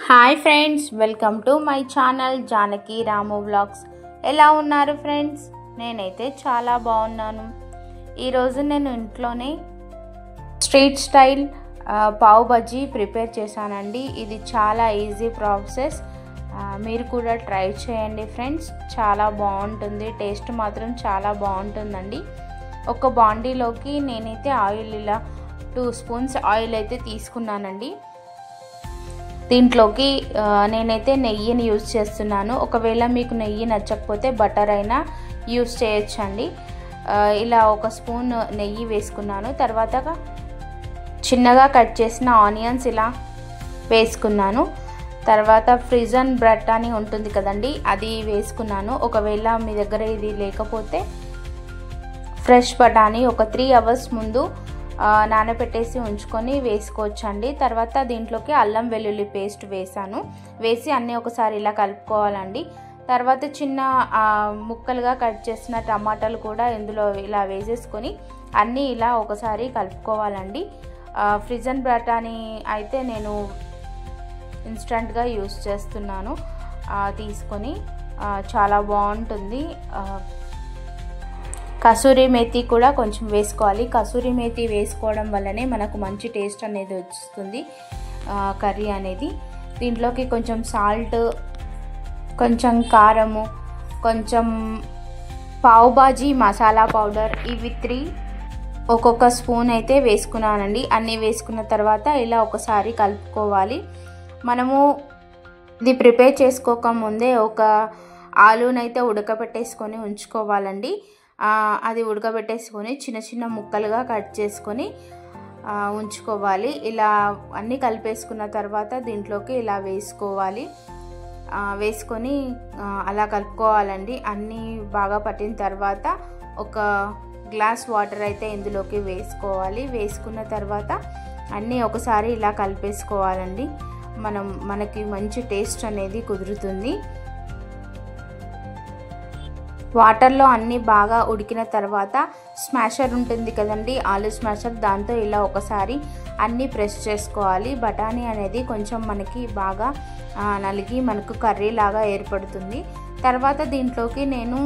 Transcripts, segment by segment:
Hi friends, welcome to my channel Janaki Ramu vlogs. ఎలా ఉన్నారు friends? నేనైతే చాలా బాగున్నాను. ఈరోజు నేను ఇంట్లోనే street style pav bajji prepare చేశానండి. ఇది చాలా ఈజీ ప్రాసెస్. మీరు కూడా ట్రై చేయండి ఫ్రెండ్స్. చాలా బాగుంటుంది, టేస్ట్ మాత్రం చాలా బాగుంటుందండి. ఒక బాండీలోకి నేనైతే ఆయిల్ ఇలా 2 స్పూన్స్ ఆయిల్ అయితే తీసుకున్నానండి. దీంట్లోకి నేనైతే నెయ్యిని యూజ్ చేస్తున్నాను. ఒకవేళ మీకు నెయ్యి నచ్చకపోతే బటర్ అయినా యూజ్ చేయొచ్చండి. ఇలా 1 స్పూన్ నెయ్యి వేసుకున్నాను. తర్వాత చిన్నగా కట్ చేసిన ఆనియన్స్ ఇలా వేసుకున్నాను. తర్వాత ఫ్రిజన్ బ్రెడ్ అని ఉంటుంది కదండి, అది వేసుకున్నాను. ఒకవేళ మీ దగ్గర ఇది లేకపోతే ఫ్రెష్ బఠానీ ఒక 3 అవర్స్ ముందు నానబెట్టేసి ఉంచుకొని వేసుకోవచ్చండి. తర్వాత దీంట్లోకి అల్లం వెల్లుల్లి పేస్ట్ వేసి అన్నీ ఒకసారి ఇలా కలుపుకోవాలండి. తర్వాత చిన్న ముక్కలుగా కట్ చేసిన టమాటాలు కూడా ఇందులో ఇలా వేసేసుకొని అన్నీ ఇలా ఒకసారి కలుపుకోవాలండి. ఫ్రిజన్ బఠానీ అయితే నేను ఇన్స్టంట్గా యూస్ చేస్తున్నాను. తీసుకొని చాలా బాగుంటుంది. కసూరి మేతి కూడా కొంచెం వేసుకోవాలి. కసూరి మేతి వేసుకోవడం వల్లనే మనకు మంచి టేస్ట్ అనేది వస్తుంది కర్రీ అనేది. దీంట్లోకి కొంచెం సాల్ట్, కొంచెం కారము, కొంచెం పావ్ బాజీ మసాలా పౌడర్, ఇవి 3 ఒక్కొక్క స్పూన్ అయితే వేసుకున్నానండి. అన్నీ వేసుకున్న తర్వాత ఇలా ఒకసారి కలుపుకోవాలి. మనము ఇది ప్రిపేర్ చేసుకోకముందే ఒక ఆలూనైతే ఉడకబెట్టేసుకొని ఉంచుకోవాలండి. అది ఉడకబెట్టేసుకొని చిన్న చిన్న ముక్కలుగా కట్ చేసుకొని ఉంచుకోవాలి. ఇలా అన్నీ కలిపేసుకున్న తర్వాత దీంట్లోకి ఇలా వేసుకొని అలా కలుపుకోవాలండి. అన్నీ బాగా పట్టిన తర్వాత ఒక గ్లాస్ వాటర్ అయితే ఇందులోకి వేసుకోవాలి. వేసుకున్న తర్వాత అన్నీ ఒకసారి ఇలా కలిపేసుకోవాలండి. మనకి మంచి టేస్ట్ అనేది కుదురుతుంది. వాటర్లో అన్నీ బాగా ఉడికిన తర్వాత స్మాషర్ ఉంటుంది కదండి, ఆలు స్మాషర్, దాంతో ఇలా ఒకసారి అన్నీ ప్రెస్ చేసుకోవాలి. బఠానీ అనేది కొంచెం మనకి బాగా నలిగి మనకు కర్రీ లాగా ఏర్పడుతుంది. తర్వాత దీంట్లోకి నేను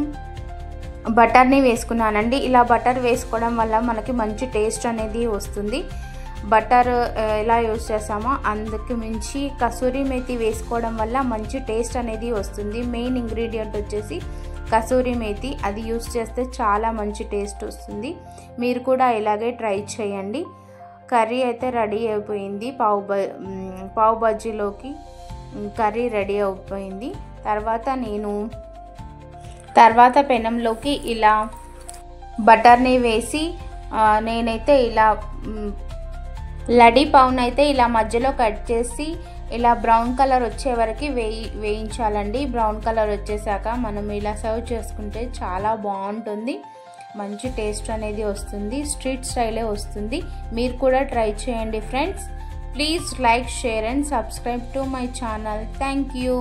బటర్ని వేసుకున్నానండి. ఇలా బటర్ వేసుకోవడం వల్ల మనకి మంచి టేస్ట్ అనేది వస్తుంది. బటర్ ఎలా యూస్ చేస్తామో అందుకు మించి కసూరి మేతి వేసుకోవడం వల్ల మంచి టేస్ట్ అనేది వస్తుంది. మెయిన్ ఇంగ్రీడియంట్ వచ్చేసి కసూరి మేతి, అది యూస్ చేస్తే చాలా మంచి టేస్ట్ వస్తుంది. మీరు కూడా ఇలాగే ట్రై చేయండి. కర్రీ అయితే రెడీ అయిపోయింది. పావ్ బజ్జీలోకి కర్రీ రెడీ అయిపోయింది. తర్వాత పెనంలోకి ఇలా బటర్ని వేసి నేనైతే ఇలా లడీ పావునైతే ఇలా మధ్యలో కట్ చేసి ఇలా బ్రౌన్ కలర్ వచ్చే వరకు వేయించాలండి. బ్రౌన్ కలర్ వచ్చేసాక మనం ఇలా సర్వ్ చేసుకుంటే చాలా బాగుంటుంది. మంచి టేస్ట్ అనేది వస్తుంది. స్ట్రీట్ స్టైలే వస్తుంది. మీరు కూడా ట్రై చేయండి friends. Please like, share and subscribe to my channel. Thank you.